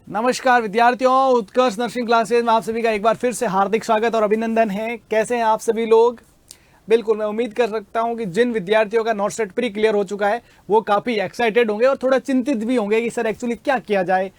नमस्कार विद्यार्थियों, उत्कर्ष nursing classes में आप सभी का एक बार फिर से हार्दिक स्वागत और अभिनंदन है। कैसे हैं आप सभी लोग? बिल्कुल, मैं उम्मीद कर सकता हूं कि जिन विद्यार्थियों का नॉट सेट प्री क्लियर हो चुका है वो काफ़ी एक्साइटेड होंगे और थोड़ा चिंतित भी होंगे कि सर एक्चुअली क्या किया जाए।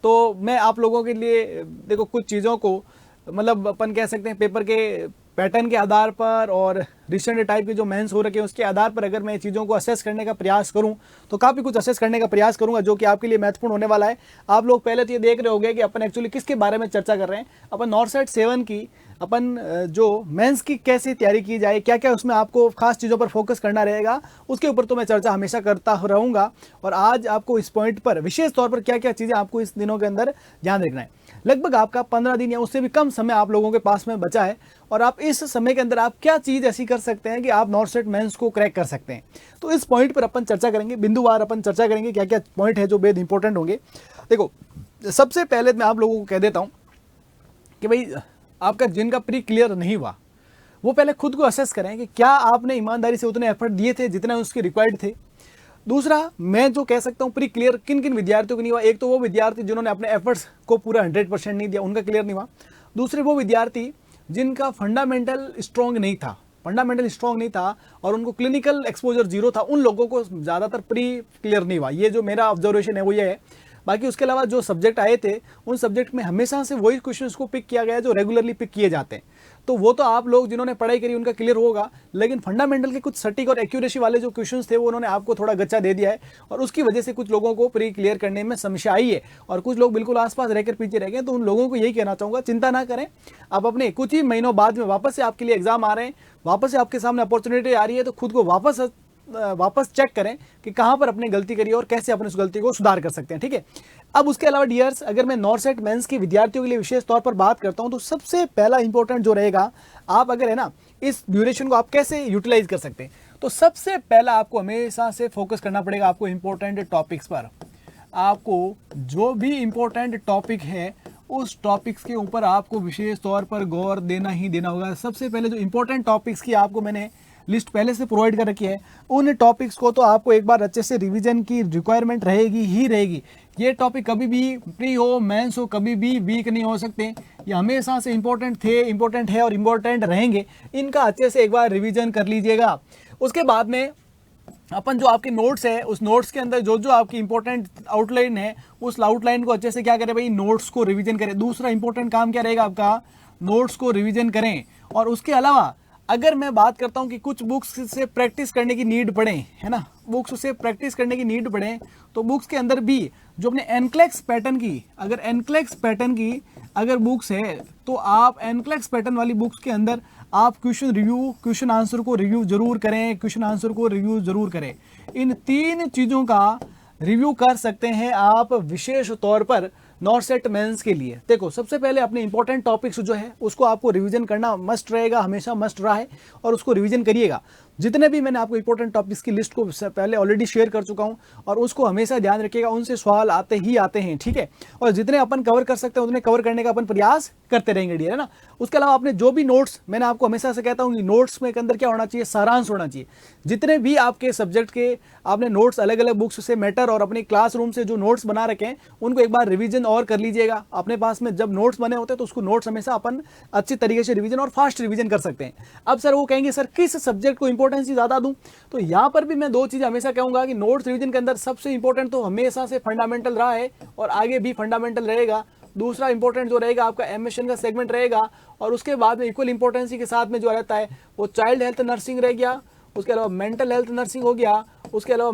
तो मैं आप लोगों के लिए देखो कुछ चीज़ों को मतलब अपन कह सकते हैं पेपर के पैटर्न के आधार पर और रिसेंट टाइप के जो मेंस हो रखे हैं उसके आधार पर अगर मैं चीज़ों को असेस करने का प्रयास करूं तो काफ़ी कुछ असेस करने का प्रयास करूंगा जो कि आपके लिए महत्वपूर्ण होने वाला है। आप लोग पहले तो ये देख रहे होंगे कि अपन एक्चुअली किसके बारे में चर्चा कर रहे हैं। अपन नॉर्थ सेट 7 की अपन जो मेंस की कैसे तैयारी की जाए, क्या क्या उसमें आपको खास चीज़ों पर फोकस करना रहेगा, उसके ऊपर तो मैं चर्चा हमेशा करता रहूँगा। और आज आपको इस पॉइंट पर विशेष तौर पर क्या क्या चीज़ें आपको इस दिनों के अंदर ध्यान रखना है। लगभग आपका 15 दिन या उससे भी कम समय आप लोगों के पास में बचा है और आप इस समय के अंदर आप क्या चीज़ ऐसी कर सकते हैं कि आप नॉर्थ सेट मेंस को क्रैक कर सकते हैं। तो इस पॉइंट पर अपन चर्चा करेंगे, बिंदुवार अपन चर्चा करेंगे क्या क्या पॉइंट है जो बेहद इंपॉर्टेंट होंगे। देखो, सबसे पहले मैं आप लोगों को कह देता हूँ कि भाई आपका जिनका प्री क्लियर नहीं हुआ वो पहले खुद को असेस करें कि क्या आपने ईमानदारी से उतने एफर्ट दिए थे जितने उसके रिक्वायर्ड थे। दूसरा, मैं जो कह सकता हूँ प्री क्लियर किन किन विद्यार्थियों को नहीं हुआ, एक तो वो विद्यार्थी जिन्होंने अपने एफर्ट्स को पूरा 100% नहीं दिया, उनका क्लियर नहीं हुआ। दूसरे वो विद्यार्थी जिनका फंडामेंटल स्ट्रॉन्ग नहीं था, और उनको क्लिनिकल एक्सपोजर जीरो था, उन लोगों को ज़्यादातर प्री क्लियर नहीं हुआ। ये जो मेरा ऑब्जर्वेशन है वो ये है। बाकी उसके अलावा जो सब्जेक्ट आए थे उन सब्जेक्ट में हमेशा से वही क्वेश्चंस को पिक किया गया जो रेगुलरली पिक किए जाते हैं। तो वो तो आप लोग जिन्होंने पढ़ाई करी उनका क्लियर होगा, लेकिन फंडामेंटल के कुछ सटीक और एक्यूरेसी वाले जो क्वेश्चंस थे वो उन्होंने आपको थोड़ा गच्चा दे दिया है और उसकी वजह से कुछ लोगों को प्री क्लियर करने में समस्या आई है और कुछ लोग बिल्कुल आसपास रहकर पीछे रह गए। तो उन लोगों को यही कहना चाहूँगा, चिंता ना करें, आप अपने कुछ ही महीनों बाद में वापस से आपके लिए एग्जाम आ रहे हैं, वापस से आपके सामने अपॉर्चुनिटी आ रही है, तो खुद को वापस चेक करें कि कहां पर अपनी गलती करी और कैसे अपने उस गलती को सुधार कर सकते हैं। ठीक है। अब उसके अलावा डियर्स, अगर मैं नॉर्थ सेट मेंस के विद्यार्थियों के लिए विशेष तौर पर बात करता हूं तो सबसे पहला इंपॉर्टेंट जो रहेगा, आप अगर है ना इस ड्यूरेशन को आप कैसे यूटिलाइज कर सकते हैं, तो सबसे पहला आपको हमेशा से फोकस करना पड़ेगा आपको इंपॉर्टेंट टॉपिक्स पर। आपको जो भी इंपॉर्टेंट टॉपिक है उस टॉपिक्स के ऊपर आपको विशेष तौर पर गौर देना ही देना होगा। सबसे पहले जो इंपॉर्टेंट टॉपिक्स की आपको मैंने लिस्ट पहले से प्रोवाइड कर रखी है, उन टॉपिक्स को तो आपको एक बार अच्छे से रिवीजन की रिक्वायरमेंट रहेगी ही रहेगी। ये टॉपिक कभी भी प्री हो मेंस हो कभी भी वीक नहीं हो सकते, ये हमेशा से इंपॉर्टेंट थे, इंपॉर्टेंट है और इंपॉर्टेंट रहेंगे। इनका अच्छे से एक बार रिवीजन कर लीजिएगा। उसके बाद में अपन जो आपके नोट्स है उस नोट्स के अंदर जो जो आपकी इंपॉर्टेंट आउटलाइन है उस आउटलाइन को अच्छे से क्या करें भाई, नोट्स को रिवीजन करें। दूसरा इंपॉर्टेंट काम क्या रहेगा आपका, नोट्स को रिवीजन करें। और उसके अलावा अगर मैं बात करता हूं कि कुछ बुक्स से प्रैक्टिस करने की नीड पड़े, है ना, बुक्स से प्रैक्टिस करने की नीड पड़े, तो बुक्स के अंदर भी जो अपने एनक्लेक्स पैटर्न की, अगर एनक्लेक्स पैटर्न की अगर बुक्स है तो आप एनक्लेक्स पैटर्न वाली बुक्स के अंदर आप क्वेश्चन आंसर को रिव्यू जरूर करें। इन 3 चीज़ों का रिव्यू कर सकते हैं आप विशेष तौर पर नॉर्थ सेट मेंस के लिए। देखो, सबसे पहले अपने इंपॉर्टेंट टॉपिक्स जो है उसको आपको रिवीजन करना मस्ट रहेगा, हमेशा मस्ट रहा है और उसको रिवीजन करिएगा। जितने भी मैंने आपको इंपॉर्टेंट टॉपिक्स की लिस्ट को पहले ऑलरेडी शेयर कर चुका हूं और उसको हमेशा ध्यान रखिएगा, उनसे सवाल आते ही आते हैं। ठीक है। और जितने अपन कवर कर सकते हैं उतने कवर करने का अपन प्रयास करते रहेंगे डियर, है ना। उसके अलावा आपने जो भी नोट्स, मैंने आपको हमेशा से कहता हूँ कि नोट्स में के अंदर क्या होना चाहिए, सारांश होना चाहिए। जितने भी आपके सब्जेक्ट के आपने नोट्स अलग अलग बुक्स से मैटर और अपने क्लासरूम से जो नोट्स बना रखे हैं उनको एक बार रिवीजन और कर लीजिएगा। अपने पास में जब नोट्स बने होते हैं तो उसको नोट्स हमेशा अपन अच्छी तरीके से रिवीजन और फास्ट रिवीजन कर सकते हैं। अब सर वो कहेंगे सर किस सब्जेक्ट को इंपॉर्टेंस ज्यादा दूं, तो यहां पर भी मैं 2 चीज हमेशा कहूंगा कि नोट्स रिवीजन के अंदर सबसे इंपॉर्टेंट तो हमेशा से फंडामेंटल रहा है और आगे भी फंडामेंटल रहेगा। दूसरा इंपॉर्टेंट जो रहेगा आपका एमएसएन का सेगमेंट रहेगा और उसके बाद में इक्वल इंपॉर्टेंसी के साथ में जो रहता है वो चाइल्ड हेल्थ नर्सिंग रह गया, उसके अलावा मेंटल हेल्थ नर्सिंग हो गया, उसके अलावा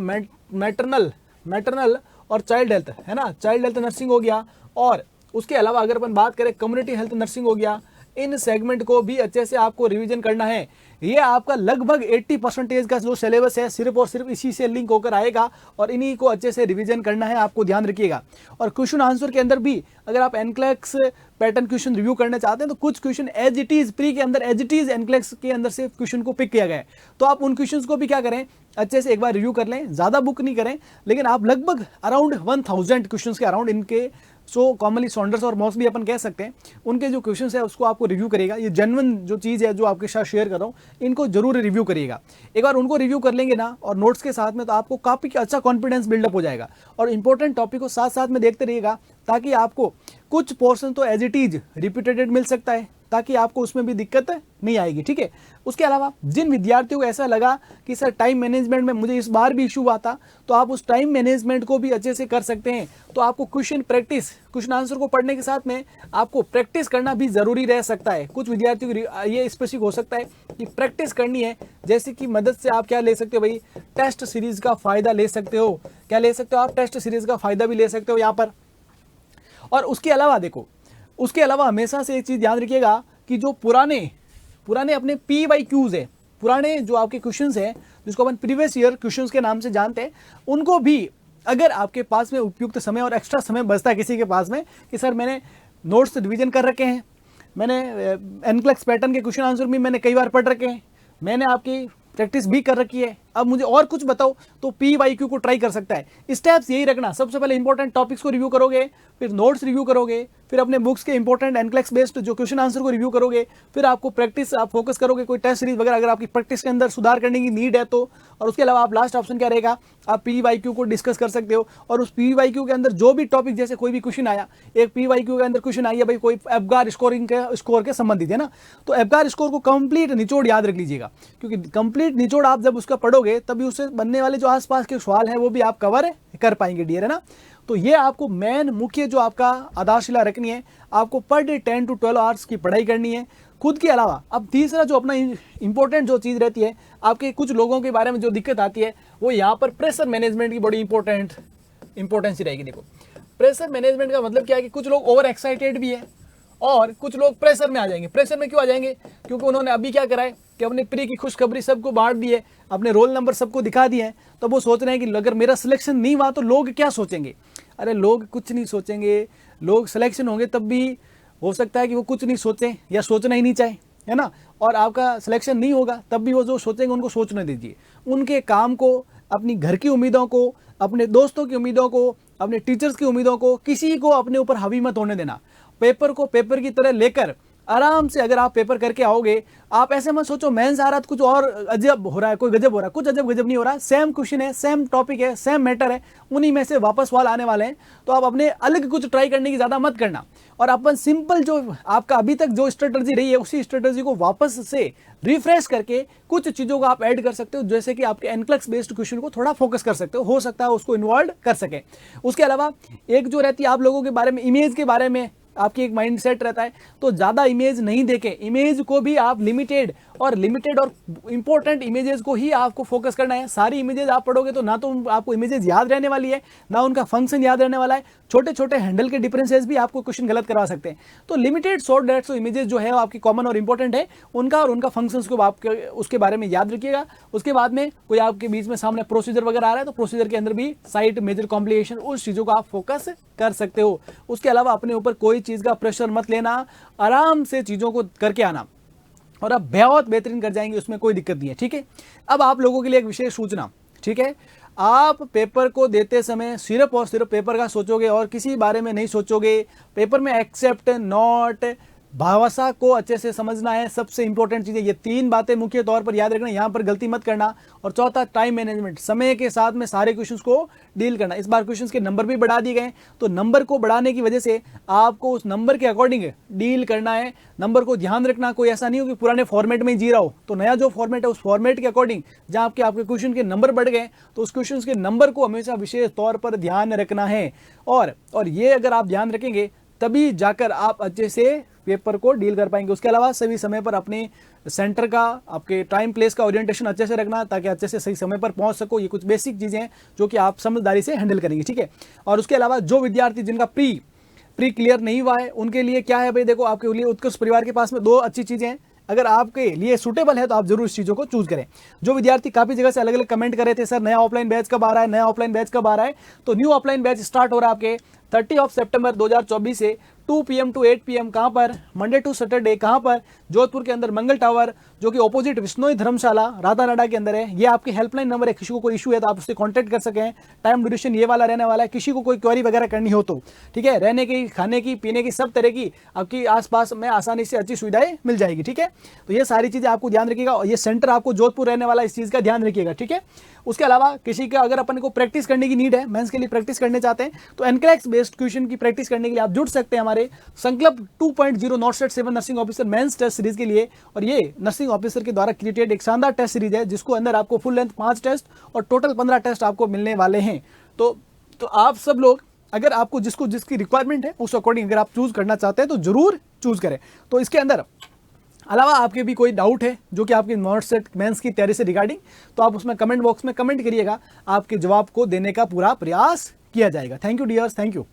मैटरनल और चाइल्ड हेल्थ, है ना, चाइल्ड हेल्थ नर्सिंग हो गया, और उसके अलावा अगर अपन बात करें कम्युनिटी हेल्थ नर्सिंग हो गया। इन सेगमेंट को भी अच्छे से आपको रिवीजन करना है। ये आपका लगभग 80% का जो सिलेबस है सिर्फ और सिर्फ इसी से लिंक होकर आएगा और इन्हीं को अच्छे से रिवीजन करना है, आपको ध्यान रखिएगा। और क्वेश्चन आंसर के अंदर भी अगर आप एनक्लेक्स पैटर्न क्वेश्चन रिव्यू करना चाहते हैं तो कुछ question as it is pre के अंदर एज इट इज एनक्लेक्स के अंदर से क्वेश्चन को पिक किया गया है, तो आप उन क्वेश्चंस को भी क्या करें, अच्छे से एक बार रिव्यू कर लें। ज्यादा बुक नहीं करें, लेकिन आप लगभग अराउंड 1000 क्वेश्चंस के अराउंड इनके सो कॉमनली सॉन्डर्स और मॉस भी अपन कह सकते हैं, उनके जो क्वेश्चंस है उसको आपको रिव्यू करेगा। ये जेन्युइन जो चीज़ है जो आपके साथ शेयर कर रहा हूँ, इनको जरूर रिव्यू करिएगा। एक बार उनको रिव्यू कर लेंगे ना और नोट्स के साथ में, तो आपको काफ़ी अच्छा कॉन्फिडेंस बिल्डअप हो जाएगा। और इंपॉर्टेंट टॉपिक को साथ साथ में देखते रहिएगा, ताकि आपको कुछ पोर्शन तो एज इट इज रिपीटेड मिल सकता है, ताकि आपको उसमें भी दिक्कत नहीं आएगी, ठीक है। उसके अलावा जिन विद्यार्थियों को ऐसा लगा कि सर टाइम मैनेजमेंट में मुझे इस बार भी इशू हुआ था, तो आप उस टाइम मैनेजमेंट को भी अच्छे से कर सकते हैं। तो आपको क्वेश्चन आंसर को पढ़ने के साथ में आपको प्रैक्टिस करना भी जरूरी रह सकता है। कुछ विद्यार्थियों को ये स्पेसिफिक हो सकता है कि प्रैक्टिस करनी है, जैसे कि मदद से आप क्या ले सकते हो भाई, टेस्ट सीरीज का फायदा ले सकते हो। क्या ले सकते हो आप? टेस्ट सीरीज का फायदा भी ले सकते हो यहाँ पर। और उसके अलावा देखो, उसके अलावा हमेशा से एक चीज याद रखिएगा कि जो पुराने अपने PYQs है, पुराने जो आपके क्वेश्चंस हैं, जिसको अपन प्रीवियस ईयर क्वेश्चंस के नाम से जानते हैं, उनको भी अगर आपके पास में उपयुक्त समय और एक्स्ट्रा समय बचता है किसी के पास में कि सर मैंने नोट्स रिवीजन कर रखे हैं, मैंने एनक्लेक्स पैटर्न के क्वेश्चन आंसर भी मैंने कई बार पढ़ रखे हैं, मैंने आपकी प्रैक्टिस भी कर रखी है, अब मुझे और कुछ बताओ, तो PYQ को ट्राई कर सकता है। स्टेप्स यही रखना, सबसे पहले इंपॉर्टेंट टॉपिक्स को रिव्यू करोगे, फिर नोट्स रिव्यू करोगे, फिर अपने बुक्स के इंपॉर्टेंट एनक्लेक्स बेस्ड जो क्वेश्चन आंसर को रिव्यू करोगे, फिर आपको प्रैक्टिस आप फोकस करोगे, कोई टेस्ट सीरीज वगैरह अगर आपकी प्रैक्टिस के अंदर सुधार करने की नीड है तो। और उसके अलावा आप लास्ट ऑप्शन क्या रहेगा, आप PYQ को डिस्कस कर सकते हो। और उस PYQ के अंदर जो भी टॉपिक, जैसे कोई भी क्वेश्चन आया, एक PYQ के अंदर क्वेश्चन आई है भाई कोई एब्गार स्कोरिंग के स्कोर के संबंधित है ना, तो एब्गार स्कोर को कंप्लीट निचोड़ याद रख लीजिएगा, क्योंकि कंप्लीट निचोड़ आप जब उसका पढ़ोगे तभी उससे बनने वाले जो आसपास के सवाल हैं वो भी आप कवर कर पाएंगे डियर, है ना। तो ये आपको मेन मुख्य जो आपका आधारशिला रखनी है, आपको पर डे 10 to 12 आवर्स की पढ़ाई करनी है खुद के अलावा। अब तीसरा जो अपना इंपॉर्टेंट जो चीज़ रहती है, आपके कुछ लोगों के बारे में जो दिक्कत आती है, वो यहाँ पर प्रेशर मैनेजमेंट की बड़ी इंपॉर्टेंस ही रहेगी। देखो प्रेशर मैनेजमेंट का मतलब क्या है कि कुछ लोग ओवर एक्साइटेड भी है और कुछ लोग प्रेशर में आ जाएंगे। प्रेशर में क्यों आ जाएंगे? क्योंकि उन्होंने अभी क्या करा है कि अपने प्री की खुशखबरी सबको बांट दी है, अपने रोल नंबर सबको दिखा दिए हैं, तो वो सोच रहे हैं कि अगर मेरा सिलेक्शन नहीं हुआ तो लोग क्या सोचेंगे। अरे लोग कुछ नहीं सोचेंगे, लोग सिलेक्शन होंगे तब भी हो सकता है कि वो कुछ नहीं सोचें या सोचना ही नहीं चाहे, है ना। और आपका सिलेक्शन नहीं होगा तब भी वो जो सोचेंगे उनको सोचने दीजिए। उनके काम को, अपनी घर की उम्मीदों को, अपने दोस्तों की उम्मीदों को, अपने टीचर्स की उम्मीदों को, किसी को अपने ऊपर हावी मत होने देना। पेपर को पेपर की तरह लेकर आराम से अगर आप पेपर करके आओगे, आप ऐसे मत सोचो मेंस आ रहा तो कुछ और अजब हो रहा है, कोई गजब हो रहा है, कुछ अजब गजब नहीं हो रहा। सेम क्वेश्चन है, सेम टॉपिक है, सेम मैटर है, उन्हीं में से वापस सवाल आने वाले हैं। तो आप अपने अलग कुछ ट्राई करने की ज़्यादा मत करना, और अपन सिंपल जो आपका अभी तक जो स्ट्रेटजी रही है उसी स्ट्रेटजी को वापस से रिफ्रेश करके कुछ चीज़ों को आप ऐड कर सकते हो, जैसे कि आपके एनक्लेक्स बेस्ड क्वेश्चन को थोड़ा फोकस कर सकते हो सकता है उसको इन्वॉल्व कर सके। उसके अलावा एक जो रहती है आप लोगों के बारे में, इमेज के बारे में आपकी एक माइंड सेट रहता है, तो ज़्यादा इमेज नहीं देखें, इमेज को भी आप लिमिटेड और इंपॉर्टेंट इमेजेस को ही आपको फोकस करना है। सारी इमेजेस आप पढ़ोगे तो ना तो आपको इमेजेस याद रहने वाली है, ना उनका फंक्शन याद रहने वाला है। छोटे छोटे हैंडल के डिफरेंसेस भी आपको क्वेश्चन गलत करवा सकते हैं। तो लिमिटेड शॉर्ट डेट्स इमेजेस जो है वो आपकी कॉमन और इंपॉर्टेंट है, उनका और उनका फंक्शंस को आप उसके बारे में याद रखिएगा। उसके बाद में कोई आपके बीच में सामने प्रोसीजर वगैरह आ रहा है तो प्रोसीजर के अंदर भी साइट मेजर कॉम्प्लिकेशन, उस चीज़ों को आप फोकस कर सकते हो। उसके अलावा अपने ऊपर कोई चीज़ का प्रेशर मत लेना, आराम से चीज़ों को करके आना और आप बहुत बेहतरीन कर जाएंगे, उसमें कोई दिक्कत नहीं है, ठीक है। अब आप लोगों के लिए एक विशेष सूचना, ठीक है, आप पेपर को देते समय सिर्फ और सिर्फ पेपर का सोचोगे और किसी बारे में नहीं सोचोगे। पेपर में एक्सेप्ट, नॉट, भाषा को अच्छे से समझना है, सबसे इंपॉर्टेंट चीज़ है। ये तीन बातें मुख्य तौर पर याद रखना, यहाँ पर गलती मत करना। और चौथा टाइम मैनेजमेंट, समय के साथ में सारे क्वेश्चंस को डील करना। इस बार क्वेश्चंस के नंबर भी बढ़ा दिए गए, तो नंबर को बढ़ाने की वजह से आपको उस नंबर के अकॉर्डिंग डील करना है। नंबर को ध्यान रखना, कोई ऐसा नहीं हो कि पुराने फॉर्मेट में ही जी रहा हो, तो नया जो फॉर्मेट है उस फॉर्मेट के अकॉर्डिंग जहाँ आपके क्वेश्चन के नंबर बढ़ गए तो उस क्वेश्चन के नंबर को हमेशा विशेष तौर पर ध्यान रखना है। और ये अगर आप ध्यान रखेंगे तभी जाकर आप अच्छे से पेपर को डील कर पाएंगे। उसके अलावा सभी समय पर अपने सेंटर का, आपके टाइम प्लेस का ओरिएंटेशन अच्छे से रखना ताकि अच्छे से सही समय पर पहुंच सको। ये कुछ बेसिक चीज़ें हैं जो कि आप समझदारी से हैंडल करेंगे, ठीक है। और उसके अलावा जो विद्यार्थी जिनका प्री क्लियर नहीं हुआ है उनके लिए क्या है भाई, देखो आपके लिए उत्कृष्ट परिवार के पास में दो अच्छी चीज़ें हैं। अगर आपके लिए सूटेबल है तो आप जरूर इस चीज़ों को चूज करें। जो विद्यार्थी काफ़ी जगह से अलग अलग कमेंट कर रहे थे, सर नया ऑफलाइन बैच कब आ रहा है, नया ऑफलाइन बैच कब आ रहा है, तो न्यू ऑफलाइन बैच स्टार्ट हो रहा है आपके 30 सितंबर 2024 से 2 PM to 8 PM कहाँ पर, मंडे टू सैटरडे कहाँ पर, जोधपुर के अंदर मंगल टावर जो कि ऑपोजिट विश्नोई धर्मशाला राधानाडा के अंदर है। ये आपकी हेल्पलाइन नंबर है, किसी को कोई इशू है तो आप उससे कांटेक्ट कर सकें। टाइम ड्यूरेशन ये वाला रहने वाला है, किसी को कोई क्वेरी वगैरह करनी हो तो ठीक है। रहने की, खाने की, पीने की, सब तरह की आपकी आसपास में आसानी से अच्छी सुविधाएं मिल जाएगी। ठीक है, तो ये सारी चीज़ें आपको ध्यान रखिएगा और ये सेंटर आपको जोधपुर रहने वाला, इस चीज़ का ध्यान रखिएगा। ठीक है, उसके अलावा किसी का अगर अपन को प्रैक्टिस करने की नीड है, मेंस के लिए प्रैक्टिस करने चाहते हैं तो एनक्लेक्स बेस्ड क्वेश्चन की प्रैक्टिस करने के लिए आप जुड़ सकते हैं हमारे संकल्प 2.0 north 7 nursing officer mains test series के लिए। और ये नर्सिंग ऑफिसर के द्वारा क्रिएटेड एक शानदार टेस्ट सीरीज है जिसको अंदर आपको फुल लेंथ 5 टेस्ट और टोटल 15 टेस्ट आपको मिलने वाले हैं। तो आप सब लोग अगर आपको जिसकी रिक्वायरमेंट है उस अकॉर्डिंग अगर आप चूज करना चाहते हैं तो जरूर चूज करें। तो इसके अंदर अलावा आपके भी कोई डाउट है जो कि आपकी नॉर्थ सेट मेंस की तैयारी से रिगार्डिंग, तो आप उसमें कमेंट बॉक्स में कमेंट करिएगा, आपके जवाब को देने का पूरा प्रयास किया जाएगा। Thank you dears, thank you.